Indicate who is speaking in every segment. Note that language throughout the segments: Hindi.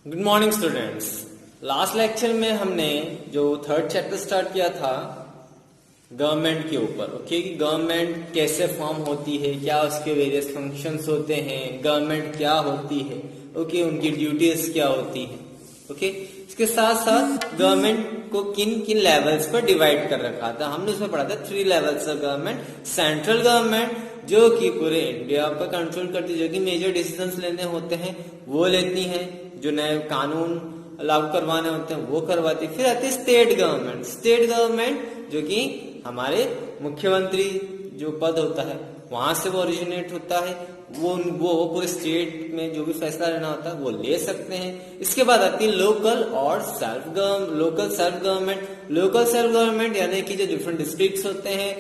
Speaker 1: Good morning students. Last lecture में हमने जो थर्ड चैप्टर स्टार्ट किया था गवर्नमेंट के ऊपर। ओके, कि गवर्नमेंट कैसे फॉर्म होती है, क्या उसके वेरियस फंक्शंस होते हैं, गवर्नमेंट क्या होती है, ओके, उनकी ड्यूटीज क्या होती है। ओके, इसके साथ साथ गवर्नमेंट को किन किन लेवल्स पर डिवाइड कर रखा था हमने, उसमें पढ़ा था 3 levels of government. Central government जो कि पूरे इंडिया पर कंट्रोल करती है, जो कि मेजर डिसीजंस लेने होते हैं वो लेती है, जो नए कानून लागू करवाने होते हैं वो करवाती है। फिर आती है स्टेट गवर्नमेंट। स्टेट गवर्नमेंट जो कि हमारे मुख्यमंत्री जो पद होता है वहां से वो ओरिजिनेट होता है, वो पूरे स्टेट में जो भी फैसला लेना होता है वो ले सकते हैं। इसके बाद आती है लोकल और local self government. Local self government यानी कि जो डिफरेंट डिस्ट्रिक्ट्स होते हैं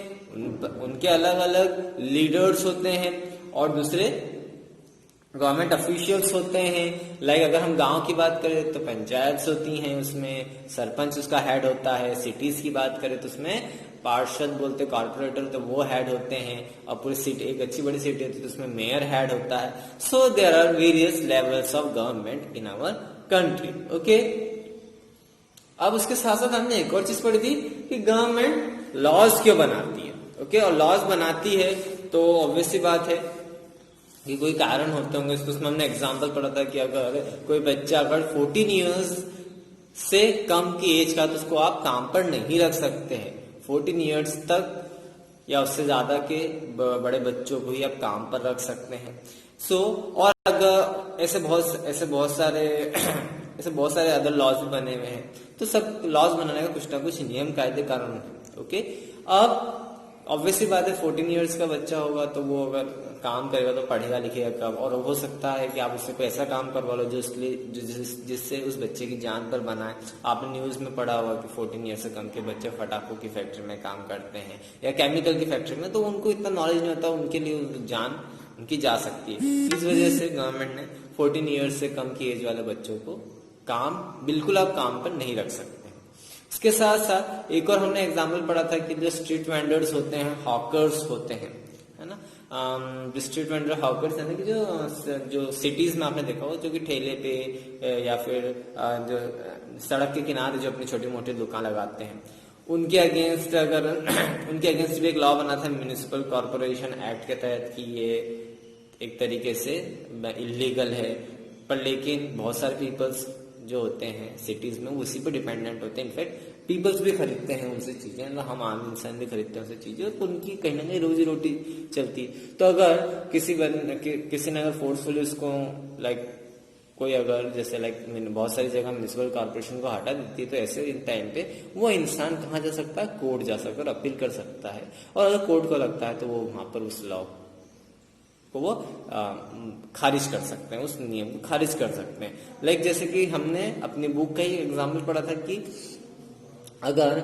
Speaker 1: उनके अलग अलग लीडर्स होते हैं और दूसरे गवर्नमेंट ऑफिशियल्स होते हैं। लाइक अगर हम गांव की बात करें तो पंचायत होती हैं, उसमें सरपंच उसका हेड होता है। सिटीज की बात करें तो उसमें पार्षद बोलते कॉर्पोरेटर, तो वो हेड होते हैं। और पूरी सिटी एक अच्छी बड़ी सिटी होती है तो उसमें मेयर हेड होता है। So there are various levels of government in our country. Okay, अब उसके साथ साथ हमने एक और चीज पढ़ी थी कि गवर्नमेंट लॉज क्यों बनाती है। ओके, और लॉज बनाती है तो ऑब्वियसली बात है कि कोई कारण होते होंगे। उसमें हमने एग्जांपल पढ़ा था कि अगर कोई बच्चा अगर 14 इयर्स से कम की एज का तो उसको आप काम पर नहीं रख सकते हैं। 14 इयर्स तक या उससे ज्यादा के बड़े बच्चों को ही आप काम पर रख सकते हैं। और अगर ऐसे बहुत सारे अदर लॉज भी बने हुए हैं, तो सब लॉज बनाने का कुछ ना कुछ नियम कायदे कानून है। ओके, अब ऑब्वियसली बात है 14 इयर्स का बच्चा होगा तो वो अगर काम करेगा तो पढ़ेगा लिखेगा कब, और हो सकता है कि आप उससे कोई ऐसा काम करवा लो जिससे उस बच्चे की जान पर बनाए। आपने न्यूज में पढ़ा होगा कि 14 ईयर से कम के बच्चे पटाखों की फैक्ट्री में काम करते हैं या केमिकल की फैक्ट्री में, तो उनको इतना नॉलेज नहीं होता, उनके लिए जान उनकी जा सकती है। इस वजह से गवर्नमेंट ने 14 ईयर्स से कम की एज वाले बच्चों को बिल्कुल आप काम पर नहीं रख सकते। इसके साथ साथ एक और हमने एग्जाम्पल पढ़ा था कि जो स्ट्रीट वेंडर्स होते हैं, हॉकर्स होते हैं, है ना। स्ट्रीट वेंडर हॉकर्स यानी कि जो सिटीज में आपने देखा हो, जो कि ठेले पे या फिर जो सड़क के किनारे जो अपनी छोटी मोटी दुकान लगाते हैं, उनके अगेंस्ट भी एक लॉ बना था म्युनिसिपल कॉर्पोरेशन एक्ट के तहत कि ये एक तरीके से इलीगल है। पर लेकिन बहुत सारे पीपल्स जो होते हैं सिटीज में उसी पर डिपेंडेंट होते हैं। इनफैक्ट पीपल्स भी खरीदते हैं उनसे चीजें, मतलब हम आम इंसान भी खरीदते हैं उनसे चीजें, और उनकी कहीं ना कहीं रोजी रोटी चलती है। तो अगर किसी ने अगर फोर्सफुली उसको कोई अगर जैसे बहुत सारी जगह म्युनिसिपल कॉर्पोरेशन को हटा देती है, तो ऐसे टाइम पे वो इंसान कहाँ जा सकता है, कोर्ट जा सकता है और अपील कर सकता है। और अगर कोर्ट को लगता है तो वो वहां पर उस लॉ को वो खारिज कर सकते हैं, उस नियम को खारिज कर सकते हैं। जैसे कि हमने अपनी बुक का ही एग्जाम्पल पढ़ा था कि अगर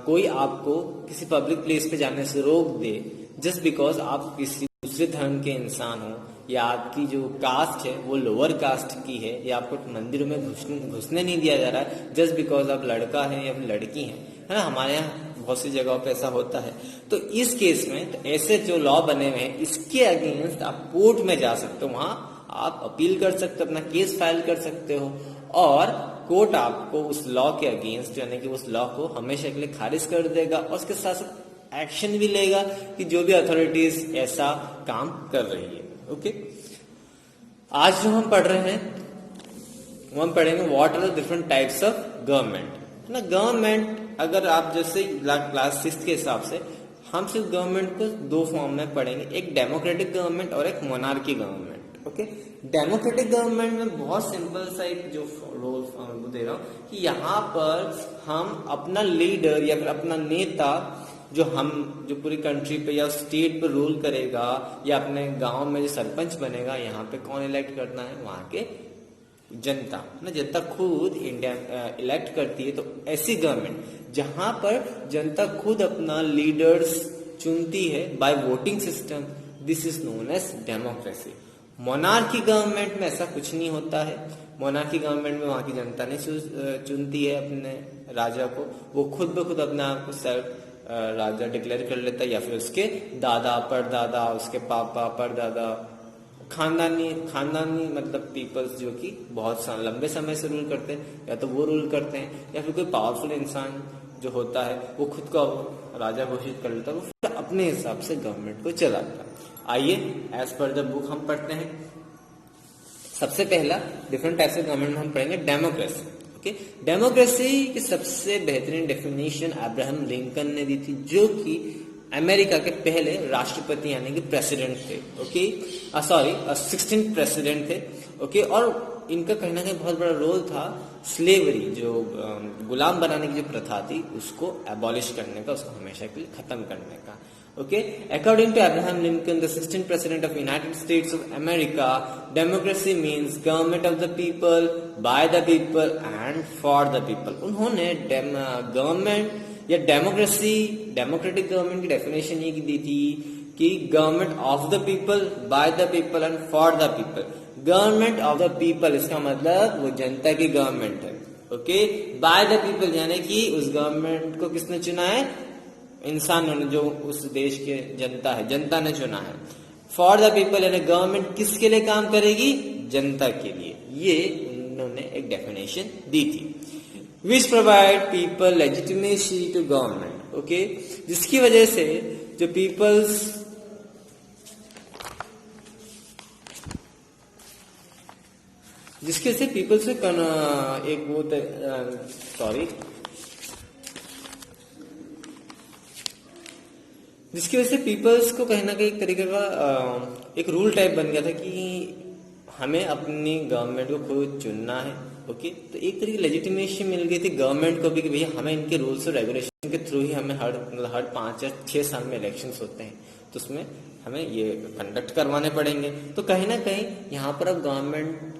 Speaker 1: कोई आपको किसी पब्लिक प्लेस पे जाने से रोक दे जस्ट बिकॉज आप किसी दूसरे धर्म के इंसान हो, या आपकी जो कास्ट है वो लोअर कास्ट की है, या आपको मंदिरों में घुसने नहीं दिया जा रहा है जस्ट बिकॉज आप लड़का है या फिर लड़की है ना। हमारे यहाँ बहुत सी जगहों पे ऐसा होता है। तो इस केस में तो ऐसे जो लॉ बने हुए हैं इसके अगेंस्ट आप कोर्ट में जा सकते हो, वहां आप अपील कर सकते हो, अपना केस फाइल कर सकते हो, और कोर्ट आपको उस लॉ के अगेंस्ट यानी कि उस लॉ को हमेशा के लिए खारिज कर देगा, और उसके साथ साथ एक्शन भी लेगा कि जो भी अथॉरिटीज ऐसा काम कर रही है। ओके, आज जो हम पढ़ रहे हैं वो हम पढ़ेंगे what are the different types of government ना। गवर्नमेंट अगर आप जैसे क्लास 6 के हिसाब से हम सिर्फ गवर्नमेंट को 2 फॉर्म में पढ़ेंगे, एक डेमोक्रेटिक गवर्नमेंट और एक monarchy government. Okay, democratic government में बहुत सिंपल सा एक जो रोल दे रहा हूं कि यहाँ पर हम अपना लीडर या फिर अपना नेता जो पूरी कंट्री पे या स्टेट पे रूल करेगा, या अपने गांव में जो सरपंच बनेगा, यहाँ पे कौन इलेक्ट करना है, वहां के जनता खुद इंडिया इलेक्ट करती है। तो ऐसी गवर्नमेंट जहां पर जनता खुद अपना लीडर्स चुनती है by voting system, this is known as democracy. Monarchy government में ऐसा कुछ नहीं होता है। मोनार्की गवर्नमेंट में वहां की जनता नहीं चुनती है अपने राजा को, वो खुद ब खुद अपने आप को सेल्फ राजा डिक्लेयर कर लेता है, या फिर उसके दादा परदादा, उसके पापा परदादा खानदानी मतलब पीपल्स जो कि बहुत लंबे समय से रूल करते हैं, या तो वो रूल करते हैं या फिर कोई पावरफुल इंसान जो होता है वो खुद को राजा घोषित कर लेता है, वो फिर अपने हिसाब से गवर्नमेंट को चलाता है। आइए एज पर द बुक हम पढ़ते हैं। सबसे पहला डिफरेंट टाइप्स ऑफ गवर्नमेंट हम पढ़ेंगे डेमोक्रेसी। ओके, डेमोक्रेसी की सबसे बेहतरीन डेफिनेशन अब्राहम लिंकन ने दी थी, जो कि अमेरिका के पहले राष्ट्रपति यानी कि प्रेसिडेंट थे। ओके, 16th प्रेसिडेंट थे। ओके, और इनका कहीं ना कहीं बहुत बड़ा रोल था स्लेवरी, जो गुलाम बनाने की जो प्रथा थी उसको एबॉलिश करने का, उसको हमेशा के लिए खत्म करने का। Okay, according to Abraham Lincoln, the 16th president of United States of America, democracy means government of the people, by the people and for the people. उन्होंने गवर्नमेंट या डेमोक्रेटिक गवर्नमेंट की डेफिनेशन ये दी थी कि government of the people, by the people and for the people. Government of the people इसका मतलब वो जनता की गवर्नमेंट है। ओके, बाय द पीपल यानी कि उस गवर्नमेंट को किसने चुना है? इंसानों ने, जो उस देश के जनता है, जनता ने चुना है। फॉर द पीपल यानी गवर्नमेंट किसके लिए काम करेगी? जनता के लिए। ये उन्होंने एक डेफिनेशन दी थी। Which provide people legitimacy to government. Okay, जिसकी वजह से जो पीपल्स जिसके से पीपल्स से एक वो जिसकी वजह से पीपल्स को कहीं ना कहीं एक तरीके का एक रूल टाइप बन गया था कि हमें अपनी गवर्नमेंट को खुद चुनना है। ओके, तो एक तरीके की लेजिटिमेसी मिल गई थी गवर्नमेंट को भी कि भैया हमें इनके रूल्स और रेगुलेशन के थ्रू ही हमें हर 5 या 6 साल में इलेक्शंस होते हैं, तो उसमें हमें ये कंडक्ट करवाने पड़ेंगे। तो कहीं ना कहीं यहाँ पर अब गवर्नमेंट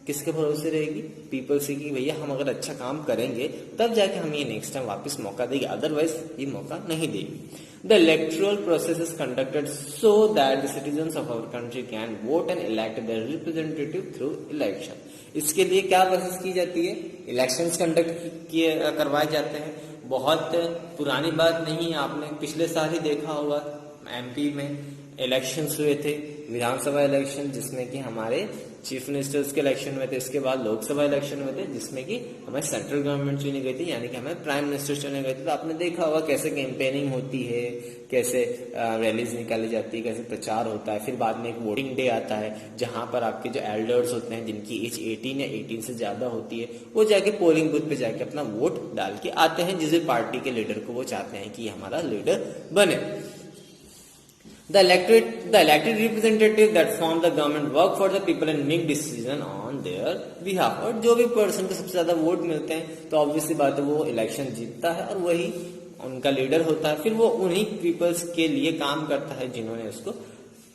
Speaker 1: किसके भरोसे रहेगी? पीपल से, कि भैया हम अगर अच्छा काम करेंगे तब जाके हम ये नेक्स्ट टाइम वापस मौका देगी, अदरवाइज ये मौका नहीं देगी। The electoral process is conducted so that the citizens of our country can vote and elect their representative through election. इसके लिए क्या प्रोसेस की जाती है? इलेक्शंस कंडक्ट करवाए जाते हैं। बहुत पुरानी बात नहीं है, आपने पिछले साल ही देखा होगा एमपी में इलेक्शंस हुए थे, विधानसभा इलेक्शन, जिसमें कि हमारे चीफ मिनिस्टर्स के इलेक्शन हुए थे। इसके बाद लोकसभा इलेक्शन हुए थे, जिसमें कि हमें सेंट्रल गवर्नमेंट चुनी गई थी, यानी कि हमें प्राइम मिनिस्टर चुने गए थे। तो आपने देखा होगा कैसे कैंपेनिंग होती है, कैसे रैलीज निकाली जाती है, कैसे प्रचार होता है। फिर बाद में एक वोटिंग डे आता है, जहां पर आपके जो एल्डर्स होते हैं, जिनकी एज 18 या 18 से ज्यादा होती है, वो जाके पोलिंग बूथ पे जाके अपना वोट डाल के आते हैं, जिस पार्टी के लीडर को वो चाहते हैं कि हमारा लीडर बने। The elected representative that form the government work for the people and make decision on their behalf। और जो भी पर्सन को सबसे ज्यादा वोट मिलते हैं तो ऑब्वियसली बात है वो इलेक्शन जीतता है और वही उनका लीडर होता है। फिर वो उन्हीं पीपल्स के लिए काम करता है जिन्होंने उसको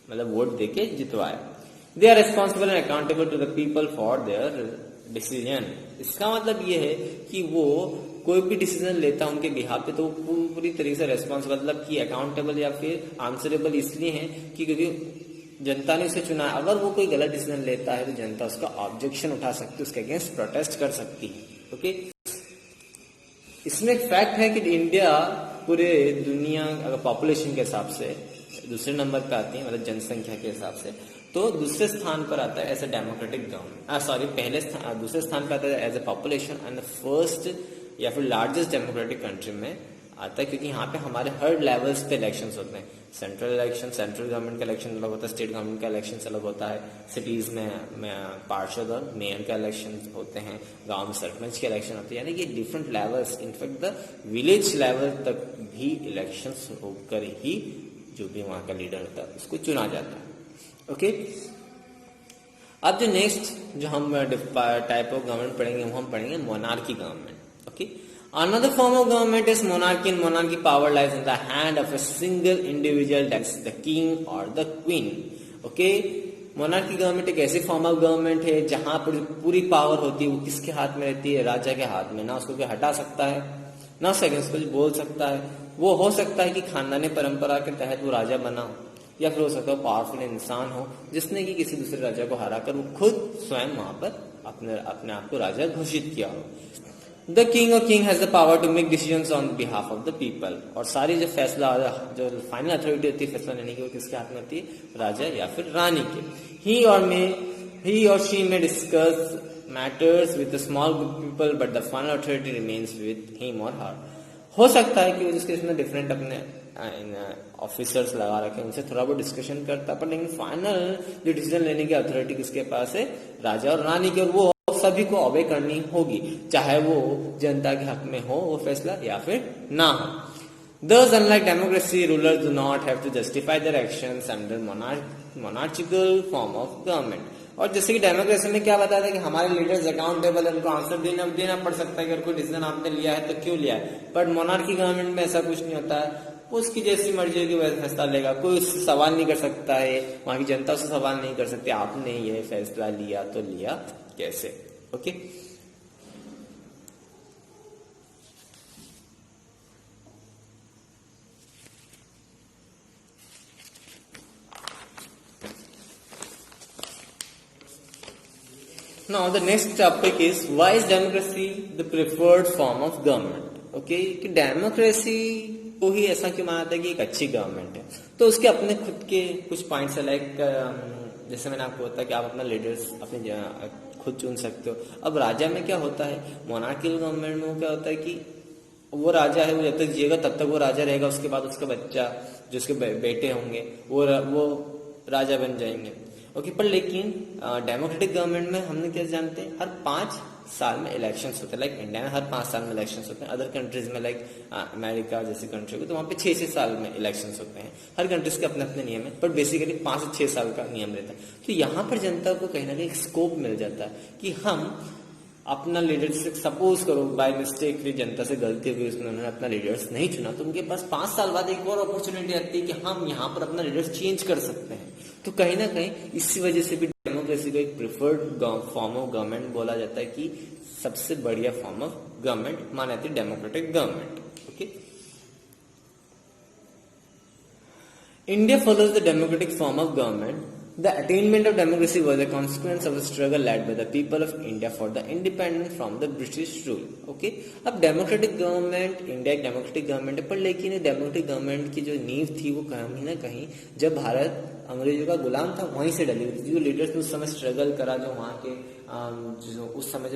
Speaker 1: मतलब वोट देके जितवाया। They are responsible and accountable to the people for their decision. इसका मतलब ये है कि वो कोई भी डिसीजन लेता है उनके बिहाफ पे तो वो पूरी तरीके से रेस्पॉन्सिबल, मतलब कि अकाउंटेबल या फिर आंसरेबल इसलिए है कि क्योंकि जनता ने उसे चुना है। अगर वो कोई गलत डिसीजन लेता है तो जनता उसका ऑब्जेक्शन उठा सकती है, उसके अगेंस्ट प्रोटेस्ट कर सकती है। ओके, इसमें एक फैक्ट है कि इंडिया पूरे दुनिया अगर पॉपुलेशन के हिसाब से दूसरे नंबर पे आती है, मतलब जनसंख्या के हिसाब से, तो दूसरे स्थान पर आता है एज ए डेमोक्रेटिक गवर्नमेंट, दूसरे स्थान पर आता है as a population and first या फिर लार्जेस्ट डेमोक्रेटिक कंट्री में आता है, क्योंकि यहाँ पे हमारे हर लेवल्स पे इलेक्शंस होते हैं। सेंट्रल गवर्नमेंट का इलेक्शन अलग होता है, स्टेट गवर्नमेंट का इलेक्शन अलग होता है, सिटीज में पार्षद और मेयर का इलेक्शन होते हैं, गांव में सरपंच के इलेक्शन होते हैं, यानी कि different levels, in fact the village level तक भी इलेक्शंस होकर ही जो भी वहां का लीडर होता है उसको चुना जाता है। ओके, अब जो नेक्स्ट जो हम टाइप ऑफ गवर्नमेंट पढ़ेंगे वो हम पढ़ेंगे monarchy government. Okay. Another form of government is monarchy. In monarchy, power lies in the hand of a single individual, that's the king or the queen. Okay. Monarchy government एक ऐसी फॉर्म ऑफ गवर्नमेंट है जहां पर पूरी पावर होती है वो किसके हाथ में रहती है? राजा के हाथ में। ना उसको कोई हटा सकता है, ना उसके अगेंस्ट कुछ बोल सकता है। वो हो सकता है कि खानदानी परंपरा के तहत वो राजा बना हो, या फिर हो सकता है पावरफुल इंसान हो जिसने कि किसी दूसरे राजा को हराकर वो खुद स्वयं वहां पर अपने आप को राजा घोषित किया हो। द किंग और king has the power to make decisions on behalf of the people, और सारी जो फैसला जो फाइनल अथॉरिटी होती है फैसला लेने की वो किसके हाथ में होती है, राजा या फिर रानी के। ही और शी में discuss matters with small people but the final authority remains with him और हर। हो सकता है कि वो जिसके इसमें डिफरेंट अपने ऑफिसर्स लगा रखे उनसे थोड़ा बहुत डिस्कशन करता, पर लेकिन फाइनल जो डिसीजन लेने की अथॉरिटी किसके पास है, राजा और रानी की, और वो सभी को ऑबे करनी होगी, चाहे वो जनता के हक में हो वो फैसला या फिर ना हो। Thus, unlike democracy, rulers do not have to justify their actions under monarchical form of government. और जैसे कि डेमोक्रेसी में क्या बताया था कि हमारे लीडर्स अकाउंटेबल है, उनको आंसर देना पड़ सकता है कि अगर कोई डिसीजन आपने लिया है तो क्यों लिया है, बट मोनार्की गवर्नमेंट में ऐसा कुछ नहीं होता है, उसकी जैसी मर्जी होगी वैसे फैसला लेगा, कोई उससे सवाल नहीं कर सकता है, वहां की जनता उससे सवाल नहीं कर सकती आपने ये फैसला लिया तो लिया कैसे। Okay Now the next topic is why is democracy the preferred form of government? Okay, कि डेमोक्रेसी को ही ऐसा क्यों माना जाता है कि एक अच्छी गवर्नमेंट है, तो उसके अपने खुद के कुछ पॉइंट्स है, लाइक जैसे मैंने आपको बताया कि आप अपना लीडर्स अपने खुद चुन सकते हो। अब राजा में क्या होता है, मोनार्कियल गवर्नमेंट में क्या होता है कि वो राजा है, वो जब तक जिएगा तब तक वो राजा रहेगा, उसके बाद उसका बच्चा जो उसके बेटे होंगे वो राजा बन जाएंगे। ओके, पर लेकिन डेमोक्रेटिक गवर्नमेंट में हमने क्या जानते हैं, हर 5 साल में इलेक्शंस होते हैं, लाइक इंडिया में हर 5 साल में इलेक्शंस होते हैं, अदर कंट्रीज में लाइक अमेरिका जैसी कंट्री को तो वहां पे 6-6 साल में इलेक्शंस होते हैं। हर कंट्रीज के अपने अपने नियम है, पर बेसिकली 5 से 6 साल का नियम रहता है। तो यहाँ पर जनता को कहीं ना कहीं एक स्कोप मिल जाता है कि हम अपना लीडरशिप, सपोज करो बाय मिस्टेक जनता से गलती हुई, उन्होंने अपना लीडर्स नहीं चुना, तो उनके पास 5 साल बाद एक और अपॉर्चुनिटी आती है कि हम यहाँ पर अपना लीडर्स चेंज कर सकते हैं। तो कहीं ना कहीं इसी वजह से भी डेमोक्रेसी को एक प्रिफर्ड फॉर्म ऑफ गवर्नमेंट बोला जाता है कि सबसे बढ़िया फॉर्म ऑफ गवर्नमेंट माना जाती है democratic government. Okay, India follows the democratic form of government. The attainment of democracy was a consequence of a struggle led by the people of India for the independence from the British rule. Okay? अब डेमोक्रेटिक गवर्नमेंट, इंडिया एक डेमोक्रेटिक गवर्नमेंट है, पर लेकिन डेमोक्रेटिक गवर्नमेंट की जो नींव थी वो कहीं ना कहीं जब भारत अंग्रेजों का गुलाम था वहीं से डली हुई थी। जो लीडर्स ने उस समय स्ट्रगल करा, जो वहाँ के जो उस समय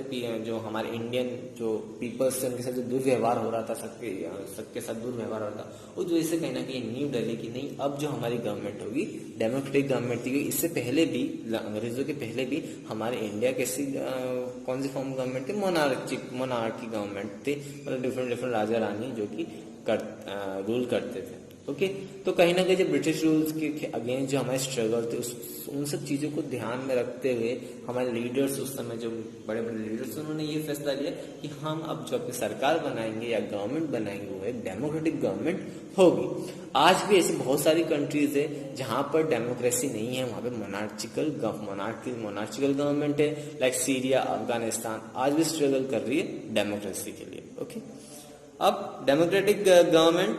Speaker 1: जो हमारे इंडियन जो पीपल्स थे उनके साथ जो दुर्व्यवहार हो रहा था, सबके साथ दुर्व्यवहार हो रहा था, उस वजह से कहीं ना कहीं नींव डली कि नहीं, अब जो हमारी गवर्नमेंट होगी डेमोक्रेटिक गवर्नमेंट थी। इससे पहले भी, अंग्रेजों के पहले भी हमारे इंडिया कैसी कौन सी फॉर्म गवर्नमेंट थी, मोनार्की गवर्नमेंट थी, मतलब डिफरेंट राजा रानी जो कि रूल करते थे। ओके, तो कहीं ना कहीं जो ब्रिटिश रूल्स के अगेंस्ट जो हमारे स्ट्रगल थे उन सब चीजों को ध्यान में रखते हुए हमारे लीडर्स, उस समय जो बड़े बड़े लीडर्स, उन्होंने ये फैसला लिया कि हम अब जो अपनी सरकार बनाएंगे या गवर्नमेंट बनाएंगे वो एक डेमोक्रेटिक गवर्नमेंट होगी। आज भी ऐसी बहुत सारी कंट्रीज है जहां पर डेमोक्रेसी नहीं है, वहां पे मोनार्चिकल गवर्नमेंट है, लाइक सीरिया, अफगानिस्तान आज भी स्ट्रगल कर रही है डेमोक्रेसी के लिए। ओके, अब डेमोक्रेटिक गवर्नमेंट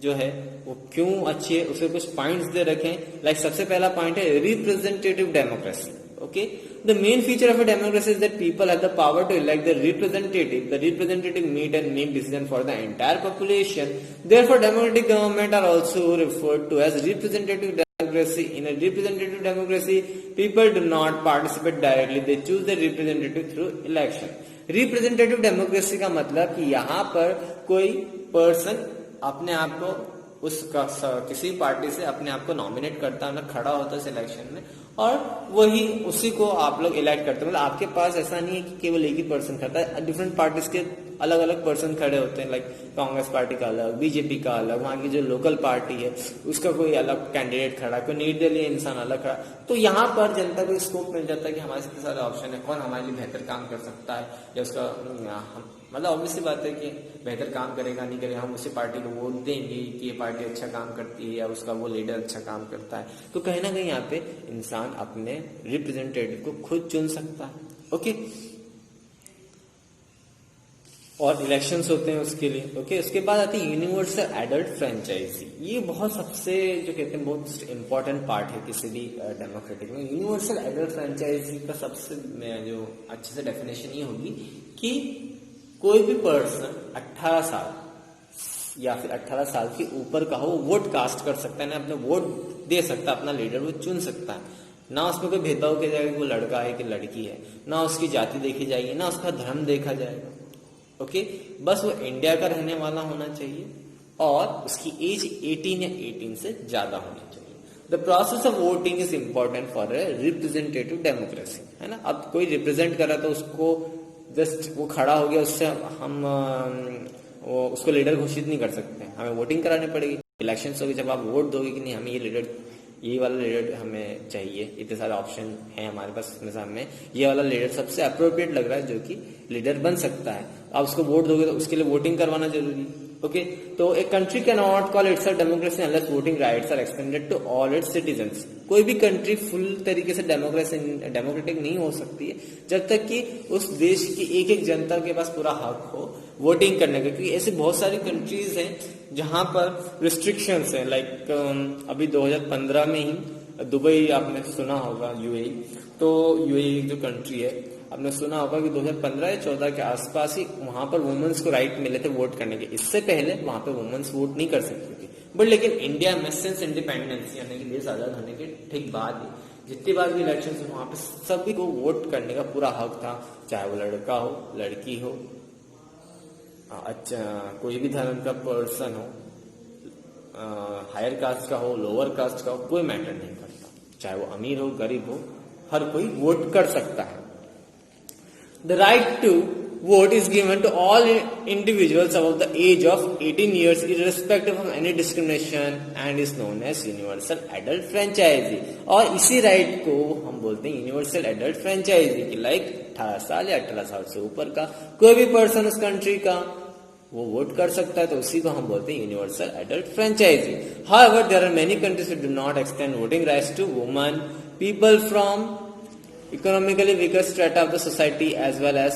Speaker 1: जो है वो क्यों अच्छी है, उसके कुछ पॉइंट्स दे रखें। लाइक सबसे पहला पॉइंट है representative democracy. Okay, the main feature of a democracy is that people have the power to elect the representative. The representative meet and make decision for the entire population. Therefore democratic government are also referred to as representative democracy. In a representative democracy, people do not participate directly; they choose their representative through election. Representative democracy का मतलब कि यहाँ पर कोई पर्सन अपने आप को किसी पार्टी से अपने आप को नॉमिनेट करता है, खड़ा होता है सिलेक्शन में, और वही उसी को आप लोग इलेक्ट करते हैं। मतलब आपके पास ऐसा नहीं है कि केवल एक ही पर्सन खड़ा है, डिफरेंट पार्टीज के अलग अलग पर्सन खड़े होते हैं, लाइक कांग्रेस पार्टी का अलग, बीजेपी का अलग, वहां की जो लोकल पार्टी है उसका कोई अलग कैंडिडेट खड़ा, कोई निर्दलीय इंसान अलग खड़ा। तो यहाँ पर जनता को स्कोप मिल जाता है कि हमारे सबसे सारे ऑप्शन है, कौन हमारे लिए बेहतर काम कर सकता है, या उसका मतलब ऑब्वियसली बात है कि बेहतर काम करेगा नहीं करेगा, हम उसी पार्टी को वोट देंगे कि ये पार्टी अच्छा काम करती है या उसका वो लीडर अच्छा काम करता है। तो कहीं ना कहीं यहाँ पे इंसान अपने रिप्रेजेंटेटिव को खुद चुन सकता है। ओके, और इलेक्शंस होते हैं उसके लिए। ओके, उसके बाद आती है यूनिवर्सल एडल्ट फ्रेंचाइजी। ये बहुत सबसे जो कहते हैं बहुत इंपॉर्टेंट पार्ट है किसी भी डेमोक्रेटिक में। यूनिवर्सल एडल्ट फ्रेंचाइजी का सबसे जो अच्छे से डेफिनेशन ये होगी कि कोई भी पर्सन 18 साल या फिर 18 साल के ऊपर का हो वोट कास्ट कर सकता है, ना अपने वोट दे सकता है, अपना लीडर वो चुन सकता है। ना उसमें कोई भेदभाव किया जाएगा कि वो लड़का है कि लड़की है, ना उसकी जाति देखी जाएगी, ना उसका धर्म देखा जाएगा। ओके, बस वो इंडिया का रहने वाला होना चाहिए और उसकी एज 18 या 18 से ज्यादा होनी चाहिए। The process of voting is important for a representative democracy, है ना। अब कोई रिप्रेजेंट कर रहा तो उसको जस्ट वो खड़ा हो गया, उससे हम वो उसको लीडर घोषित नहीं कर सकते, हमें वोटिंग करानी पड़ेगी। इलेक्शन होगी, जब आप वोट दोगे कि नहीं हमें ये वाला लीडर हमें चाहिए, इतने सारे ऑप्शन है हमारे पास, इसमें से हमें ये वाला लीडर सबसे अप्रोप्रिएट लग रहा है जो कि लीडर बन सकता है, आप उसको वोट दोगे तो उसके लिए वोटिंग करवाना जरूरी। ओके, तो एक country can not call itself democracy unless voting rights are extended to all its citizens. कोई भी कंट्री फुल तरीके से डेमोक्रेटिक नहीं हो सकती है जब तक कि उस देश की एक एक जनता के पास पूरा हक हो वोटिंग करने का, क्योंकि ऐसे बहुत सारी कंट्रीज हैं जहां पर रिस्ट्रिक्शंस हैं। लाइक अभी 2015 में ही दुबई आपने सुना होगा, यूएई, तो यूएई जो कंट्री है आपने सुना होगा कि 2015 या 14 के आसपास ही वहां पर वुमेन्स को राइट मिले थे वोट करने के। इससे पहले वहां पर वुमेन्स वोट नहीं कर सकती थी, बट लेकिन इंडिया में सिंस इंडिपेंडेंस यानी कि देश आजाद होने के ठीक बाद ही जितनी बार भी इलेक्शन हुए वहां पे सभी को वोट करने का पूरा हक था, चाहे वो लड़का हो लड़की हो, अच्छा कोई भी धर्म का पर्सन हो, हायर कास्ट का हो लोअर कास्ट का हो, कोई मैटर नहीं करता, चाहे वो अमीर हो गरीब हो, हर कोई वोट कर सकता है। The right to vote is given to all individuals above the age of 18 years irrespective of any discrimination and is known as universal adult franchise। और इसी राइट को हम बोलते हैं यूनिवर्सल एडल्ट फ्रेंचाइजी की, लाइक 18 साल या 18 साल से ऊपर का कोई भी पर्सन उस कंट्री का वो वोट कर सकता है, तो उसी को हम बोलते हैं universal adult franchise. However, there are many countries that do not extend voting rights to women, people from economically weaker strata of the society as well as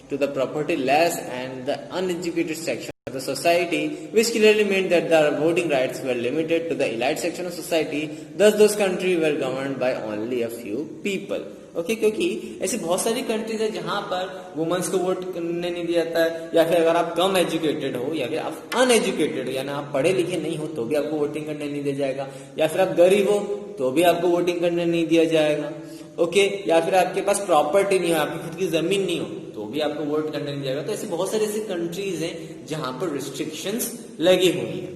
Speaker 1: to the property less and the uneducated section of the society, which clearly meant that the voting rights were limited to the elite section of society. Thus those countries were governed by only a few people। Okay, क्योंकि ऐसी बहुत सारी कंट्रीज है जहां पर वुमेन्स को वोट करने नहीं दिया जाता है, या फिर अगर आप कम एजुकेटेड हो या फिर आप अनएजुकेटेड हो यानी आप पढ़े लिखे नहीं हो तो भी आपको वोटिंग करने नहीं दिया जाएगा, या फिर आप गरीब हो तो भी आपको वोटिंग करने नहीं दिया जाएगा। ओके, या फिर आपके पास प्रॉपर्टी नहीं हो, आपकी खुद की जमीन नहीं हो तो भी आपको वोट करने नहीं जाएगा। तो ऐसी बहुत सारी ऐसी कंट्रीज हैं जहां पर रिस्ट्रिक्शंस लगी हुई है।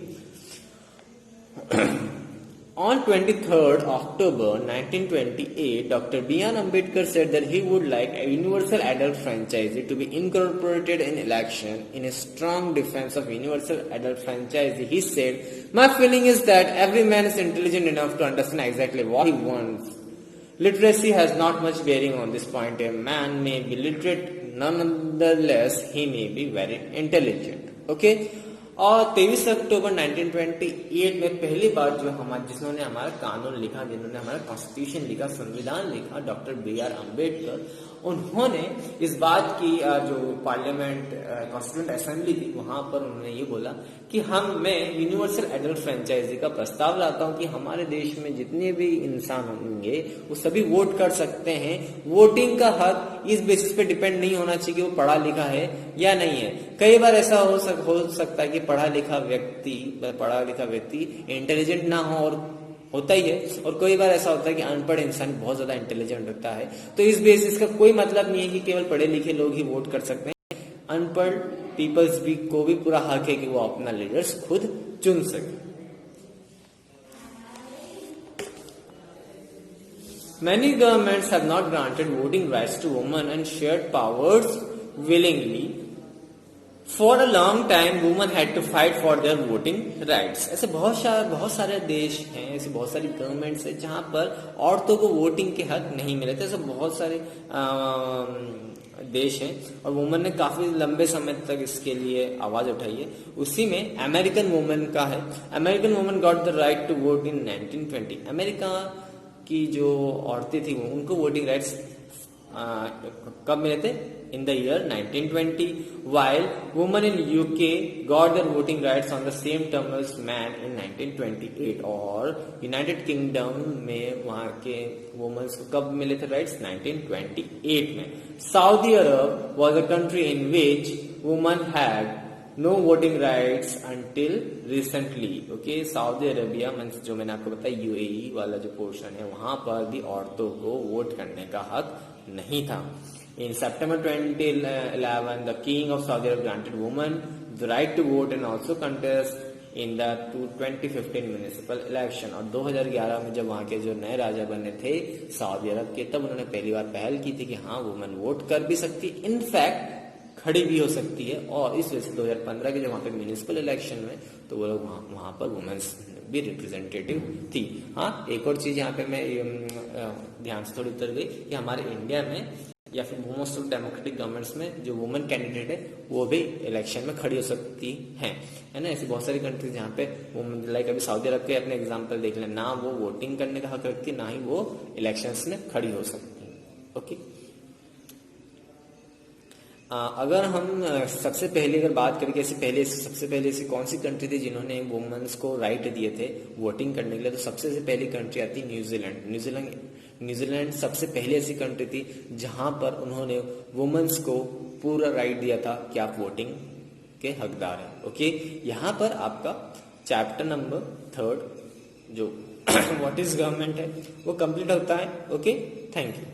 Speaker 1: On 23rd October 1928, Dr. B.R. Ambedkar said that he would like a universal adult franchise to be incorporated in election. In a strong defense of universal adult franchise, he said, "My feeling is that every man is intelligent enough to understand exactly what he wants. Literacy has not much bearing on this point. A man may be literate, nonetheless he may be very intelligent." Okay? और 23 अक्टूबर 1928 में पहली बार जिन्होंने हमारा कानून लिखा, जिन्होंने हमारा कॉन्स्टिट्यूशन लिखा, संविधान लिखा, डॉक्टर B.R. अम्बेडकर, उन्होंने इस बात की जो पार्लियामेंट कॉन्स्टिट्यूंट असेंबली थी वहां पर उन्होंने ये बोला कि मैं यूनिवर्सल एडल्ट फ्रेंचाइजी का प्रस्ताव लाता हूं कि हमारे देश में जितने भी इंसान होंगे वो सभी वोट कर सकते हैं। वोटिंग का हक इस बेसिस पे डिपेंड नहीं होना चाहिए कि वो पढ़ा लिखा है या नहीं है। कई बार ऐसा हो सकता है कि पढ़ा लिखा व्यक्ति इंटेलिजेंट ना हो, और होता ही है, और कई बार ऐसा होता है कि अनपढ़ इंसान बहुत ज्यादा इंटेलिजेंट होता है। तो इस बेसिस का कोई मतलब नहीं है कि केवल पढ़े लिखे लोग ही वोट कर सकते हैं, अनपढ़ पीपल्स भी को भी पूरा हक है कि वो अपना लीडर्स खुद चुन सके। Many governments have not granted voting rights to women and shared powers willingly. For a long time, women had to fight for their voting rights. ऐसे बहुत सारे देश हैं, ऐसे बहुत सारी गवर्नमेंट्स हैं जहां पर औरतों को वोटिंग के हक नहीं मिले थे। ऐसे बहुत सारे देश हैं और वुमेन ने काफी लंबे समय तक इसके लिए आवाज उठाई है। उसी में अमेरिकन वुमेन का है। American women got the right to vote in 1920। America की जो औरतें थी उनको वोटिंग राइट्स कब मिले थे? In the year 1920, while women in UK got their voting rights on the same term as men in 1928, और यूनाइटेड किंगडम में वहां के वुमेन्स को कब मिले थे राइट्स? 1928 में. Saudi Arab was a country in which women had no voting rights until recently. Okay, Saudi Arabia means जो मैंने आपको बताया यूएई वाला जो पोर्शन है, वहां पर भी औरतों को वोट करने का हक नहीं था. In September 2011 the king of Saudi Arab granted women the right to vote and also contest in the 2015 municipal election. और 2011 में जब वहां के जो नए राजा बने थे सऊदी अरब के, तब उन्होंने पहली बार पहल की थी कि हाँ, वुमेन वोट कर भी सकती, इनफैक्ट खड़ी भी हो सकती है. और इस वजह से 2015 के जब वहां पे म्युनिसिपल इलेक्शन में, तो वो लोग वहां पर वुमेन्स भी रिप्रेजेंटेटिव थी. हाँ, एक और चीज यहाँ पे मैं ध्यान से थोड़ी उतर गई कि हमारे इंडिया में या फिर मोस्ट ऑफ डेमोक्रेटिक गवर्नमेंट्स में जो वुमेन कैंडिडेट है वो भी इलेक्शन में खड़ी हो सकती है ना. ऐसी बहुत सारी कंट्रीज जहाँ पे वुमेन, लाइक अभी सऊदी अरब के अपने एग्जाम्पल देख लें, ना वो वोटिंग करने का हक रखती, ना ही वो इलेक्शंस में खड़ी हो सकती है. ओके, अगर हम सबसे पहले अगर बात करें कि सबसे पहले ऐसी कौन सी कंट्री थी जिन्होंने वुमेन्स को राइट दिए थे वोटिंग करने के लिए, तो सबसे पहली कंट्री आती है न्यूजीलैंड. न्यूजीलैंड सबसे पहले ऐसी कंट्री थी जहां पर उन्होंने वुमेन्स को पूरा राइट दिया था कि आप वोटिंग के हकदार हैं. ओके, यहाँ पर आपका चैप्टर नंबर 3 जो व्हाट इज गवर्नमेंट है वो कंप्लीट होता है. Okay, thank you.